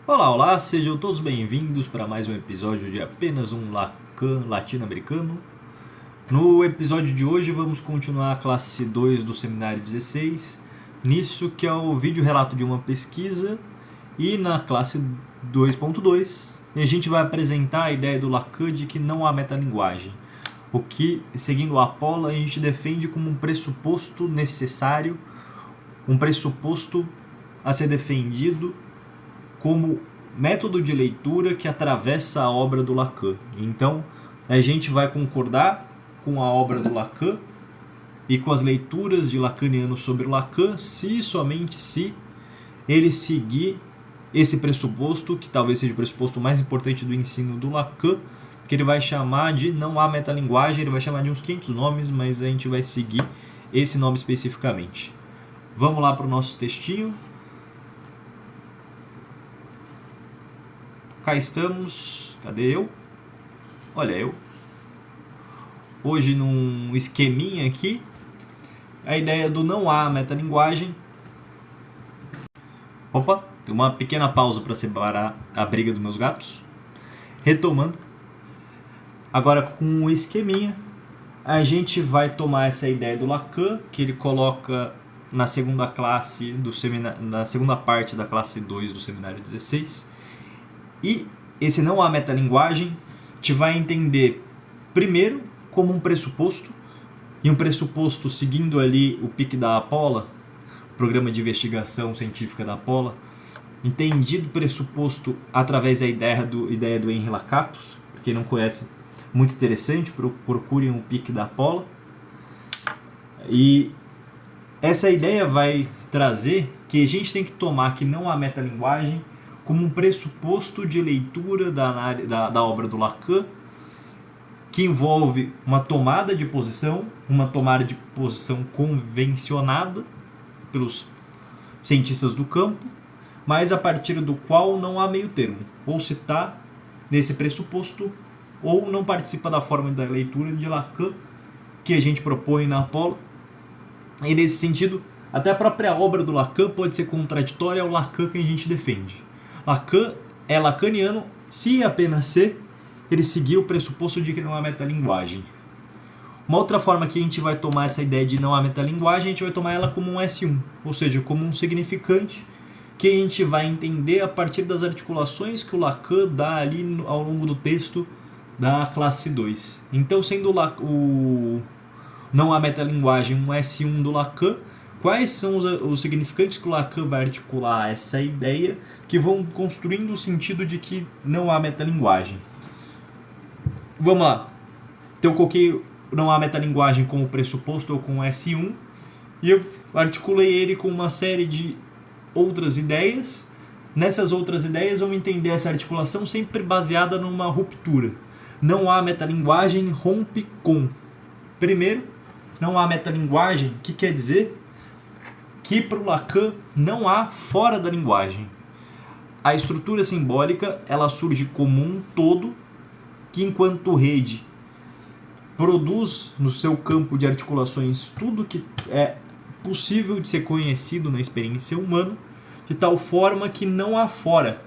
Olá, olá, sejam todos bem-vindos para mais um episódio de Apenas um Lacan Latino-Americano. No episódio de hoje vamos continuar a classe 2 do Seminário 16, nisso que é o vídeo relato de uma pesquisa, e na classe 2.2 a gente vai apresentar a ideia do Lacan de que não há metalinguagem, o que, seguindo o Apollo, a gente defende como um pressuposto necessário, um pressuposto a ser defendido como método de leitura que atravessa a obra do Lacan. Então, a gente vai concordar com a obra do Lacan e com as leituras de lacaniano sobre o Lacan, se somente se ele seguir esse pressuposto, que talvez seja o pressuposto mais importante do ensino do Lacan, que ele vai chamar de não há metalinguagem, ele vai chamar de uns 500 nomes, mas a gente vai seguir esse nome especificamente. Vamos lá para o nosso textinho. Cá estamos. Cadê eu? Olha eu. Hoje num esqueminha aqui. A ideia do não há metalinguagem. Opa, uma pequena pausa para separar a briga dos meus gatos. Retomando. Agora com o esqueminha, a gente vai tomar essa ideia do Lacan, que ele coloca na segunda classe do seminário, na segunda parte da classe 2 do Seminário 16. E esse não há metalinguagem te vai entender primeiro como um pressuposto, e um pressuposto seguindo ali o PIC da Apollo, Programa de Investigação Científica da Apollo, entendido pressuposto através da ideia do Henri Lakatos. Para quem não conhece, muito interessante, procurem o PIC da Apollo. E essa ideia vai trazer que a gente tem que tomar que não há metalinguagem como um pressuposto de leitura da obra do Lacan, que envolve uma tomada de posição convencionada pelos cientistas do campo, mas a partir do qual não há meio termo. Ou se está nesse pressuposto, ou não participa da forma da leitura de Lacan que a gente propõe na Apollo. E nesse sentido, até a própria obra do Lacan pode ser contraditória ao Lacan que a gente defende. Lacan é lacaniano se apenas se ele seguir o pressuposto de que não há metalinguagem. Uma outra forma que a gente vai tomar essa ideia de não há metalinguagem, a gente vai tomar ela como um S1, ou seja, como um significante que a gente vai entender a partir das articulações que o Lacan dá ali ao longo do texto da classe 2. Então, sendo o não há metalinguagem um S1 do Lacan, quais são os significantes que o Lacan vai articular essa ideia que vão construindo o sentido de que não há metalinguagem? Vamos lá. Então eu coloquei não há metalinguagem como pressuposto ou com S1 e eu articulei ele com uma série de outras ideias. Nessas outras ideias vamos entender essa articulação sempre baseada numa ruptura. Não há metalinguagem rompe com. Primeiro, não há metalinguagem, que quer dizer que para o Lacan não há fora da linguagem. A estrutura simbólica ela surge como um todo que, enquanto rede, produz no seu campo de articulações tudo que é possível de ser conhecido na experiência humana, de tal forma que não há fora.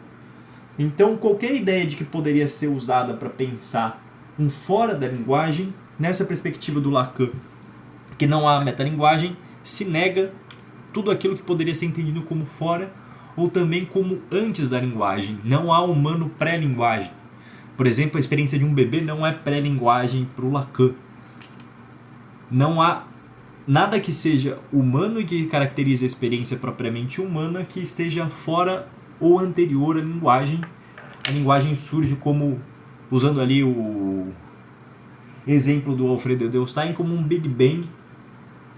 Então, qualquer ideia de que poderia ser usada para pensar um fora da linguagem, nessa perspectiva do Lacan, que não há metalinguagem, se nega tudo aquilo que poderia ser entendido como fora ou também como antes da linguagem. Não há humano pré-linguagem. Por exemplo, a experiência de um bebê não é pré-linguagem para o Lacan. Não há nada que seja humano e que caracterize a experiência propriamente humana que esteja fora ou anterior à linguagem. A linguagem surge como, usando ali o exemplo do Alfredo Edelstein, como um Big Bang,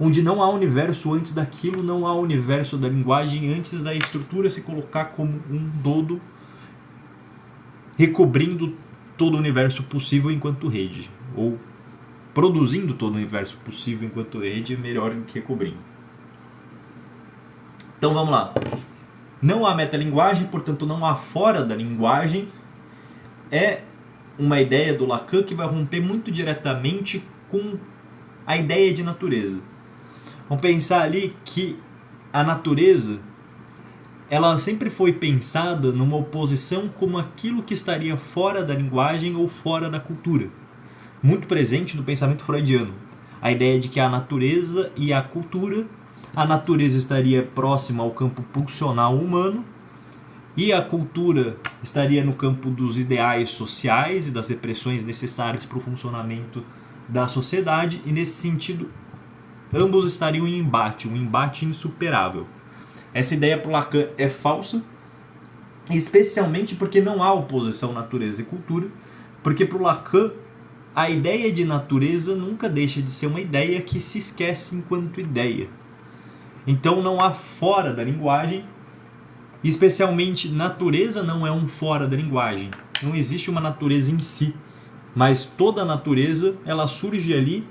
onde não há universo antes daquilo, não há universo da linguagem antes da estrutura se colocar como um todo, recobrindo todo o universo possível enquanto rede, ou produzindo todo o universo possível enquanto rede, melhor do que recobrindo. Então vamos lá. Não há metalinguagem, portanto não há fora da linguagem, é uma ideia do Lacan que vai romper muito diretamente com a ideia de natureza. Vamos pensar ali que a natureza ela sempre foi pensada numa oposição como aquilo que estaria fora da linguagem ou fora da cultura, muito presente no pensamento freudiano. A ideia de que a natureza e a cultura, a natureza estaria próxima ao campo pulsional humano e a cultura estaria no campo dos ideais sociais e das repressões necessárias para o funcionamento da sociedade, e nesse sentido ambos estariam em embate, um embate insuperável. Essa ideia para Lacan é falsa, especialmente porque não há oposição natureza e cultura, porque para o Lacan a ideia de natureza nunca deixa de ser uma ideia que se esquece enquanto ideia. Então não há fora da linguagem, especialmente natureza não é um fora da linguagem. Não existe uma natureza em si, mas toda a natureza ela surge ali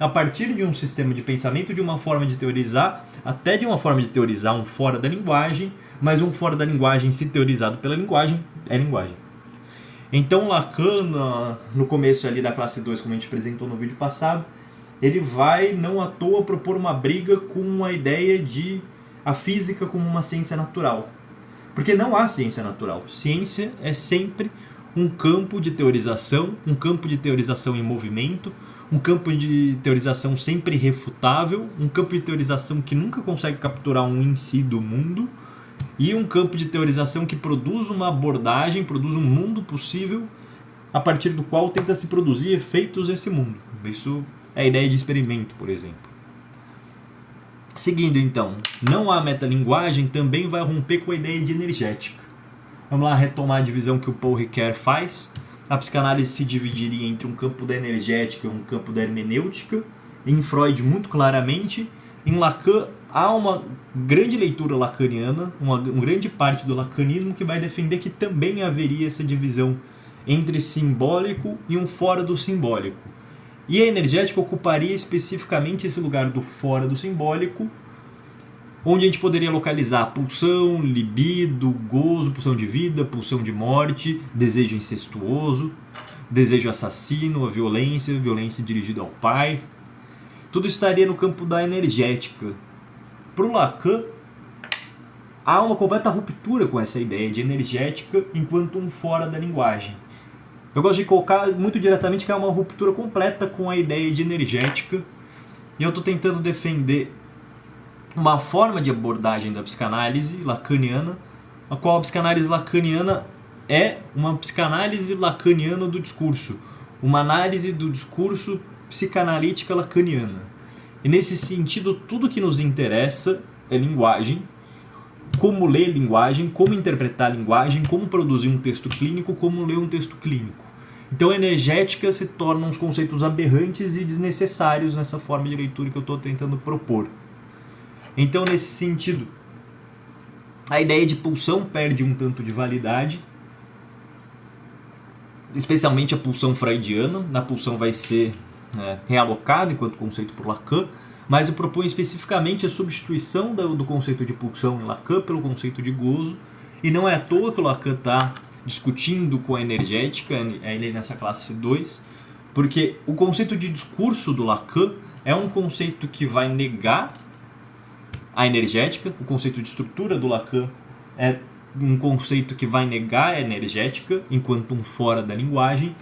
a partir de um sistema de pensamento, de uma forma de teorizar, até de uma forma de teorizar um fora da linguagem, mas um fora da linguagem se teorizado pela linguagem é linguagem. Então Lacan, no começo ali da classe 2, como a gente apresentou no vídeo passado, ele vai não à toa propor uma briga com a ideia de a física como uma ciência natural. Porque não há ciência natural. Ciência é sempre um campo de teorização, um campo de teorização em movimento, um campo de teorização sempre irrefutável, um campo de teorização que nunca consegue capturar um em si do mundo, e um campo de teorização que produz uma abordagem, produz um mundo possível, a partir do qual tenta se produzir efeitos nesse mundo. Isso é a ideia de experimento, por exemplo. Seguindo então, não há metalinguagem também vai romper com a ideia de energética. Vamos lá retomar a divisão que o Paul Ricoeur faz. A psicanálise se dividiria entre um campo da energética e um campo da hermenêutica. Em Freud, muito claramente. Em Lacan, há uma grande leitura lacaniana, uma grande parte do lacanismo que vai defender que também haveria essa divisão entre simbólico e um fora do simbólico. E a energética ocuparia especificamente esse lugar do fora do simbólico, onde a gente poderia localizar pulsão, libido, gozo, pulsão de vida, pulsão de morte, desejo incestuoso, desejo assassino, a violência dirigida ao pai. Tudo estaria no campo da energética. Para o Lacan, há uma completa ruptura com essa ideia de energética enquanto um fora da linguagem. Eu gosto de colocar muito diretamente que há uma ruptura completa com a ideia de energética, e eu estou tentando defender uma forma de abordagem da psicanálise lacaniana, a qual a psicanálise lacaniana é uma psicanálise lacaniana do discurso, uma análise do discurso psicanalítica lacaniana. E nesse sentido, tudo que nos interessa é linguagem, como ler linguagem, como interpretar linguagem, como produzir um texto clínico, como ler um texto clínico. Então a energética se torna uns conceitos aberrantes e desnecessários nessa forma de leitura que eu estou tentando propor. Então, nesse sentido, a ideia de pulsão perde um tanto de validade, especialmente a pulsão freudiana. A pulsão vai ser realocada enquanto conceito por Lacan, mas eu proponho especificamente a substituição do conceito de pulsão em Lacan pelo conceito de gozo, e não é à toa que o Lacan está discutindo com a energética ele nessa classe 2, porque o conceito de discurso do Lacan é um conceito que vai negar a energética, o conceito de estrutura do Lacan é um conceito que vai negar a energética enquanto um fora da linguagem,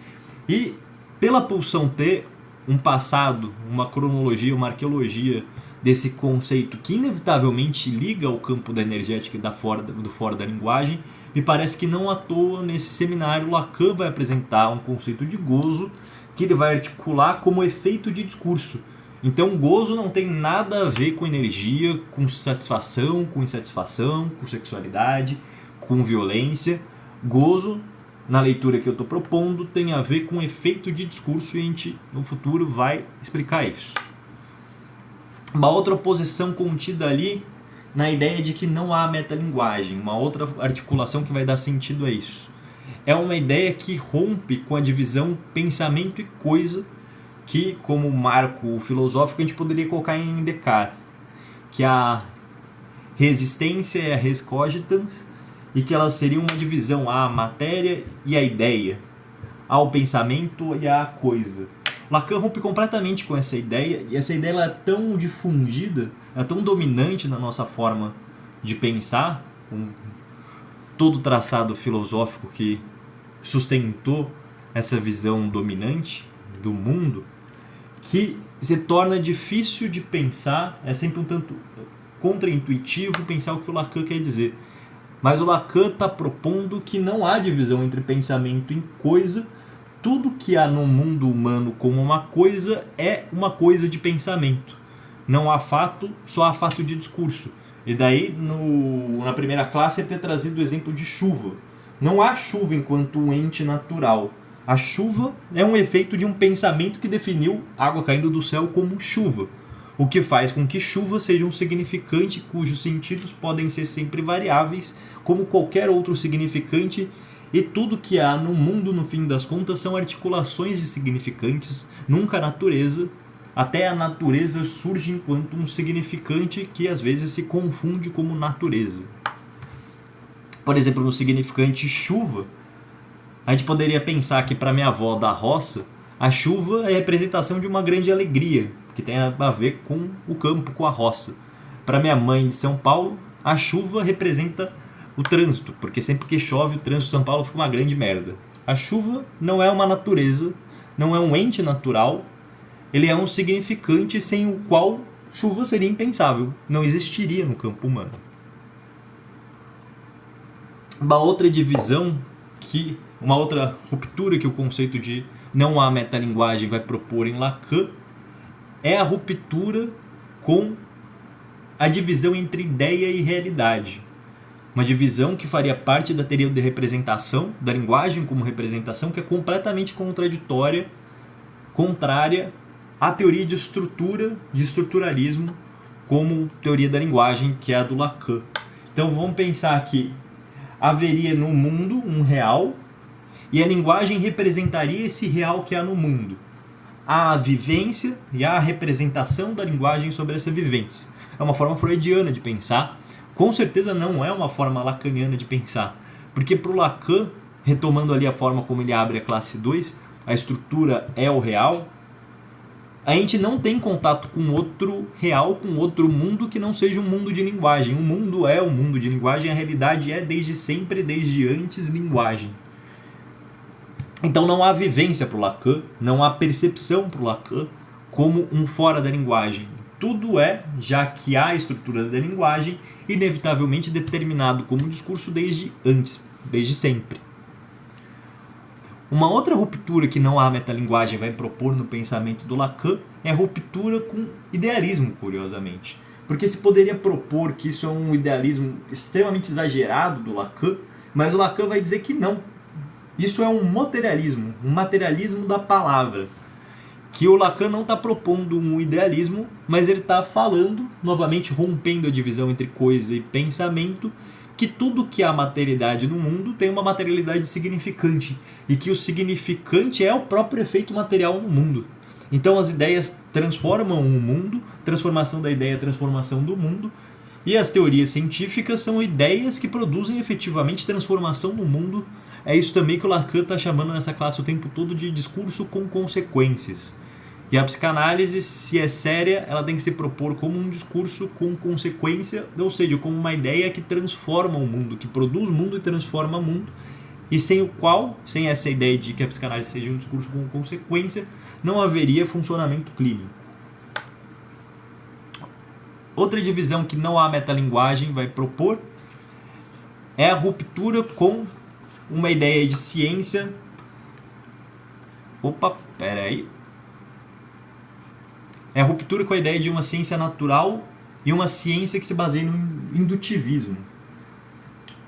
e pela pulsão ter um passado, uma cronologia, uma arqueologia desse conceito que inevitavelmente liga ao campo da energética e do fora da linguagem, me parece que não à toa nesse seminário Lacan vai apresentar um conceito de gozo que ele vai articular como efeito de discurso. Então gozo não tem nada a ver com energia, com satisfação, com insatisfação, com sexualidade, com violência. Gozo, na leitura que eu estou propondo, tem a ver com efeito de discurso, e a gente no futuro vai explicar isso. Uma outra oposição contida ali na ideia de que não há metalinguagem, uma outra articulação que vai dar sentido a isso. É uma ideia que rompe com a divisão pensamento e coisa, que, como marco filosófico, a gente poderia colocar em Descartes, que a resistência é a res cogitans, e que elas seriam uma divisão à matéria e à ideia, ao pensamento e à coisa. Lacan rompe completamente com essa ideia, e essa ideia ela é tão difundida, é tão dominante na nossa forma de pensar, com todo o traçado filosófico que sustentou essa visão dominante do mundo, que se torna difícil de pensar, é sempre um tanto contraintuitivo pensar o que o Lacan quer dizer. Mas o Lacan está propondo que não há divisão entre pensamento e coisa. Tudo que há no mundo humano como uma coisa é uma coisa de pensamento. Não há fato, só há fato de discurso. E daí, na primeira classe, ele tem trazido o exemplo de chuva. Não há chuva enquanto um ente natural. A chuva é um efeito de um pensamento que definiu água caindo do céu como chuva, o que faz com que chuva seja um significante cujos sentidos podem ser sempre variáveis, como qualquer outro significante, e tudo que há no mundo, no fim das contas, são articulações de significantes, nunca a natureza. Até a natureza surge enquanto um significante que às vezes se confunde como natureza. Por exemplo, no significante chuva, a gente poderia pensar que para minha avó da roça, a chuva é a representação de uma grande alegria, que tem a ver com o campo, com a roça. Para minha mãe de São Paulo, a chuva representa o trânsito, porque sempre que chove o trânsito de São Paulo fica uma grande merda. A chuva não é uma natureza, não é um ente natural, ele é um significante sem o qual chuva seria impensável, não existiria no campo humano. Uma outra divisão, uma outra ruptura que o conceito de não há metalinguagem vai propor em Lacan é a ruptura com a divisão entre ideia e realidade. Uma divisão que faria parte da teoria de representação, da linguagem como representação, que é completamente contraditória, contrária à teoria de estrutura, de estruturalismo, como teoria da linguagem, que é a do Lacan. Então vamos pensar que haveria no mundo um real e a linguagem representaria esse real que há no mundo. Há a vivência e há a representação da linguagem sobre essa vivência. É uma forma freudiana de pensar, com certeza não é uma forma lacaniana de pensar, porque para o Lacan, retomando ali a forma como ele abre a classe 2, a estrutura é o real, a gente não tem contato com outro real, com outro mundo que não seja um mundo de linguagem. O mundo é um mundo de linguagem, a realidade é desde sempre, desde antes, linguagem. Então não há vivência para o Lacan, não há percepção para o Lacan como um fora da linguagem. Tudo é, já que há a estrutura da linguagem, inevitavelmente determinado como discurso desde antes, desde sempre. Uma outra ruptura que não há metalinguagem vai propor no pensamento do Lacan é a ruptura com idealismo, curiosamente. Porque se poderia propor que isso é um idealismo extremamente exagerado do Lacan, mas o Lacan vai dizer que não. Isso é um materialismo da palavra. Que o Lacan não está propondo um idealismo, mas ele está falando, novamente rompendo a divisão entre coisa e pensamento, que tudo que há materialidade no mundo tem uma materialidade significante, e que o significante é o próprio efeito material no mundo. Então as ideias transformam o mundo, transformação da ideia é transformação do mundo, e as teorias científicas são ideias que produzem efetivamente transformação no mundo. É isso também que o Lacan está chamando nessa classe o tempo todo de discurso com consequências. E a psicanálise, se é séria, ela tem que se propor como um discurso com consequência, ou seja, como uma ideia que transforma o mundo, que produz o mundo e transforma o mundo, e sem o qual, sem essa ideia de que a psicanálise seja um discurso com consequência, não haveria funcionamento clínico. Outra divisão que não há metalinguagem vai propor é a ruptura com uma ideia de ciência. É a ruptura com a ideia de uma ciência natural e uma ciência que se baseia no indutivismo.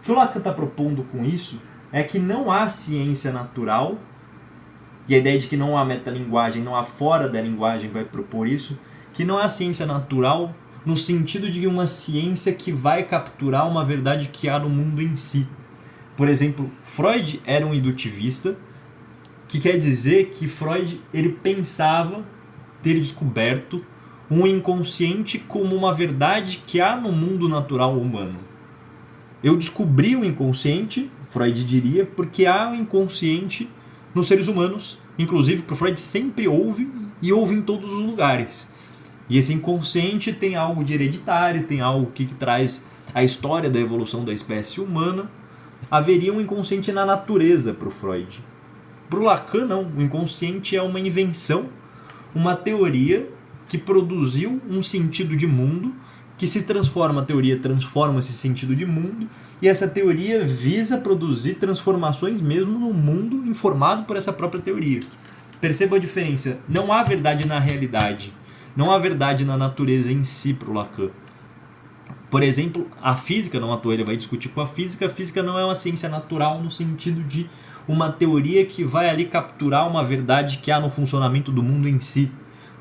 O que o Lacan está propondo com isso é que não há ciência natural, e a ideia de que não há metalinguagem, não há fora da linguagem vai propor isso, que não há ciência natural no sentido de uma ciência que vai capturar uma verdade que há no mundo em si. Por exemplo, Freud era um indutivista, que quer dizer que Freud ele pensava ter descoberto um inconsciente como uma verdade que há no mundo natural humano. Eu descobri o inconsciente, Freud diria, porque há um inconsciente nos seres humanos. Inclusive, para Freud sempre houve e houve em todos os lugares. E esse inconsciente tem algo de hereditário, tem algo que traz a história da evolução da espécie humana, haveria um inconsciente na natureza para o Freud. Para o Lacan, não. O inconsciente é uma invenção, uma teoria que produziu um sentido de mundo, que se transforma, a teoria transforma esse sentido de mundo, e essa teoria visa produzir transformações mesmo no mundo informado por essa própria teoria. Perceba a diferença. Não há verdade na realidade. Não há verdade na natureza em si para o Lacan. Por exemplo, a física, não à toa ele vai discutir com a física não é uma ciência natural no sentido de uma teoria que vai ali capturar uma verdade que há no funcionamento do mundo em si.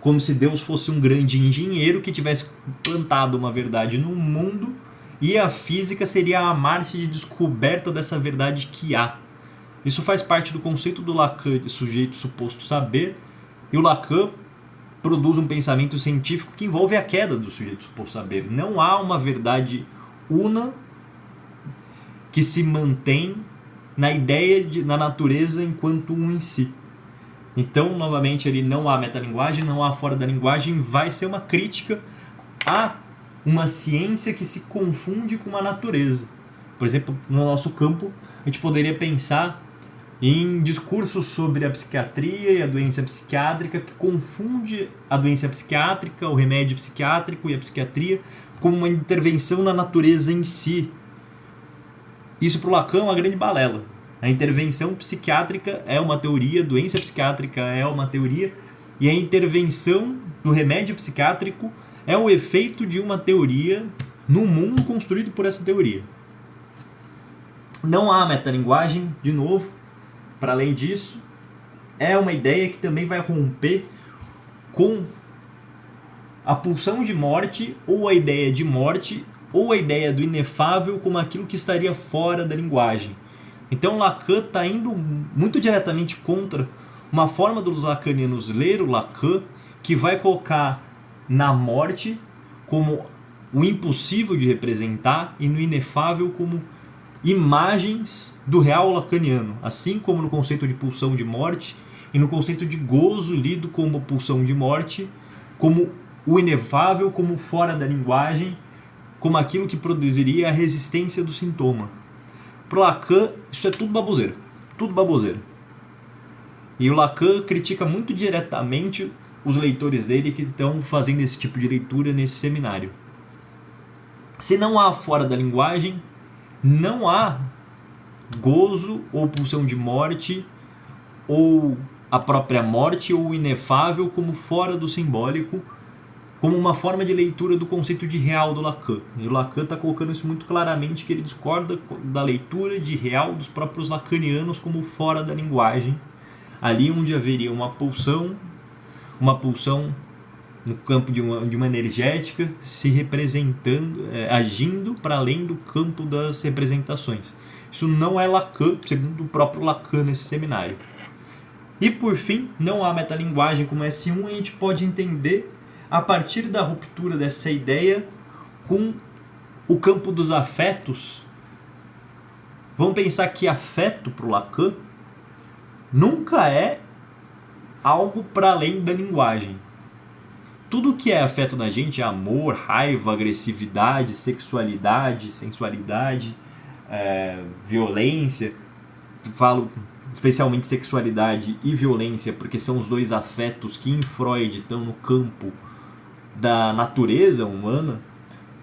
Como se Deus fosse um grande engenheiro que tivesse plantado uma verdade no mundo e a física seria a marcha de descoberta dessa verdade que há. Isso faz parte do conceito do Lacan de sujeito suposto saber, e o Lacan produz um pensamento científico que envolve a queda do sujeito suposto saber. Não há uma verdade una que se mantém na ideia na natureza enquanto um em si. Então, novamente, ele não há metalinguagem, não há fora da linguagem, vai ser uma crítica a uma ciência que se confunde com uma natureza. Por exemplo, no nosso campo, a gente poderia pensar em discursos sobre a psiquiatria e a doença psiquiátrica que confunde a doença psiquiátrica, o remédio psiquiátrico e a psiquiatria como uma intervenção na natureza em si. Isso para o Lacan é uma grande balela. A intervenção psiquiátrica é uma teoria, doença psiquiátrica é uma teoria, e a intervenção do remédio psiquiátrico é o efeito de uma teoria no mundo construído por essa teoria. Não há metalinguagem, de novo. Para além disso, é uma ideia que também vai romper com a pulsão de morte, ou a ideia de morte, ou a ideia do inefável como aquilo que estaria fora da linguagem. Então Lacan está indo muito diretamente contra uma forma dos lacanianos ler o Lacan, que vai colocar na morte como o impossível de representar e no inefável como imagens do real lacaniano, assim como no conceito de pulsão de morte e no conceito de gozo lido como pulsão de morte, como o inefável, como fora da linguagem, como aquilo que produziria a resistência do sintoma. Para Lacan, isso é tudo baboseira, tudo baboseira. E o Lacan critica muito diretamente os leitores dele que estão fazendo esse tipo de leitura nesse seminário. Se não há fora da linguagem, não há gozo ou pulsão de morte ou a própria morte ou o inefável como fora do simbólico, como uma forma de leitura do conceito de real do Lacan. E o Lacan está colocando isso muito claramente, que ele discorda da leitura de real dos próprios lacanianos como fora da linguagem, ali onde haveria uma pulsão no campo de uma energética se representando, agindo para além do campo das representações. Isso não é Lacan, segundo o próprio Lacan nesse seminário. E por fim, não há metalinguagem como S1, a gente pode entender a partir da ruptura dessa ideia com o campo dos afetos. Vamos pensar que afeto para o Lacan nunca é algo para além da linguagem. Tudo que é afeto na gente, amor, raiva, agressividade, sexualidade, sensualidade, violência, falo especialmente sexualidade e violência, porque são os dois afetos que em Freud estão no campo da natureza humana.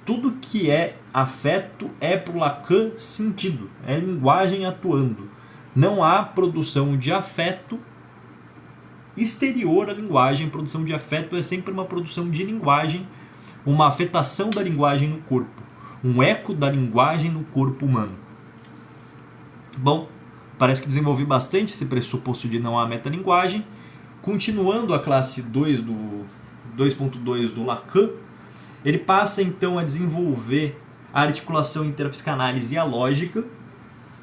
Tudo que é afeto é para o Lacan sentido, é linguagem atuando. Não há produção de afeto exterior à linguagem. Produção de afeto é sempre uma produção de linguagem, uma afetação da linguagem no corpo, um eco da linguagem no corpo humano. Bom, parece que desenvolvi bastante esse pressuposto de não há metalinguagem. Continuando a classe 2.2 do Lacan, ele passa então a desenvolver a articulação entre a psicanálise e a lógica,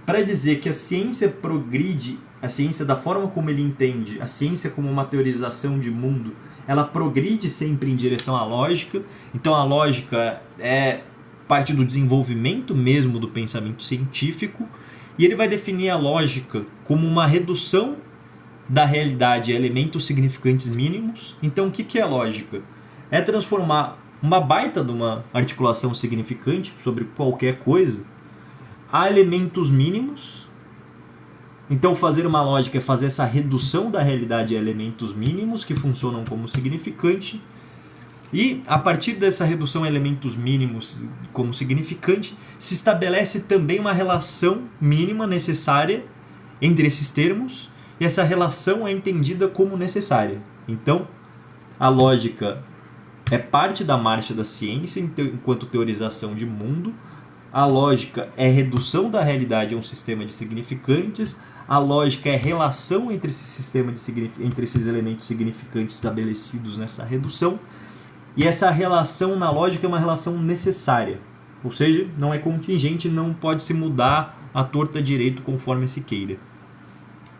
para dizer que a ciência progride, a ciência da forma como ele entende, a ciência como uma teorização de mundo, ela progride sempre em direção à lógica. Então a lógica é parte do desenvolvimento mesmo do pensamento científico, e ele vai definir a lógica como uma redução da realidade a elementos significantes mínimos. Então o que é a lógica? É transformar uma baita de uma articulação significante sobre qualquer coisa, há elementos mínimos. Então fazer uma lógica é fazer essa redução da realidade a elementos mínimos que funcionam como significante. E a partir dessa redução a elementos mínimos como significante, se estabelece também uma relação mínima necessária entre esses termos, e essa relação é entendida como necessária. Então, a lógica é parte da marcha da ciência enquanto teorização de mundo. A lógica é redução da realidade a um sistema de significantes. A lógica é relação entre entre esses elementos significantes estabelecidos nessa redução. E essa relação na lógica é uma relação necessária. Ou seja, não é contingente, não pode se mudar à torta direito conforme se queira.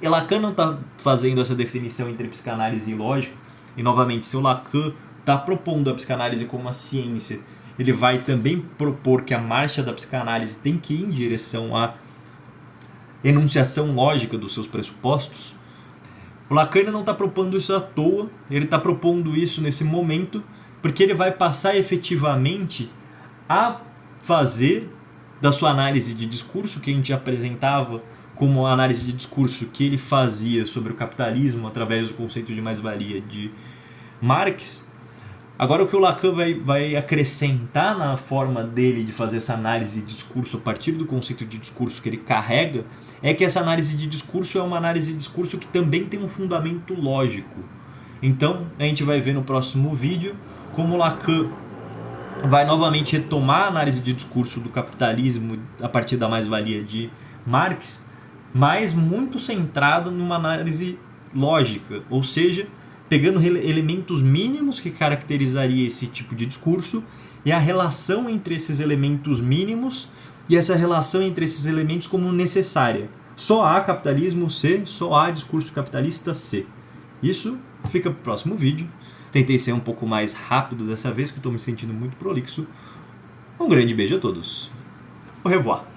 E Lacan não está fazendo essa definição entre psicanálise e lógica. E novamente, se o Lacan está propondo a psicanálise como uma ciência, ele vai também propor que a marcha da psicanálise tem que ir em direção à enunciação lógica dos seus pressupostos. O Lacan não está propondo isso à toa, ele está propondo isso nesse momento, porque ele vai passar efetivamente a fazer da sua análise de discurso, que a gente apresentava como a análise de discurso que ele fazia sobre o capitalismo através do conceito de mais-valia de Marx. Agora o que o Lacan vai acrescentar na forma dele de fazer essa análise de discurso a partir do conceito de discurso que ele carrega, é que essa análise de discurso é uma análise de discurso que também tem um fundamento lógico. Então, a gente vai ver no próximo vídeo como Lacan vai novamente retomar a análise de discurso do capitalismo a partir da mais-valia de Marx, mas muito centrada numa análise lógica, ou seja, pegando elementos mínimos que caracterizaria esse tipo de discurso e a relação entre esses elementos mínimos e essa relação entre esses elementos como necessária. Só há capitalismo C, só há discurso capitalista C. Isso fica para o próximo vídeo. Tentei ser um pouco mais rápido dessa vez, que estou me sentindo muito prolixo. Um grande beijo a todos. Au revoir.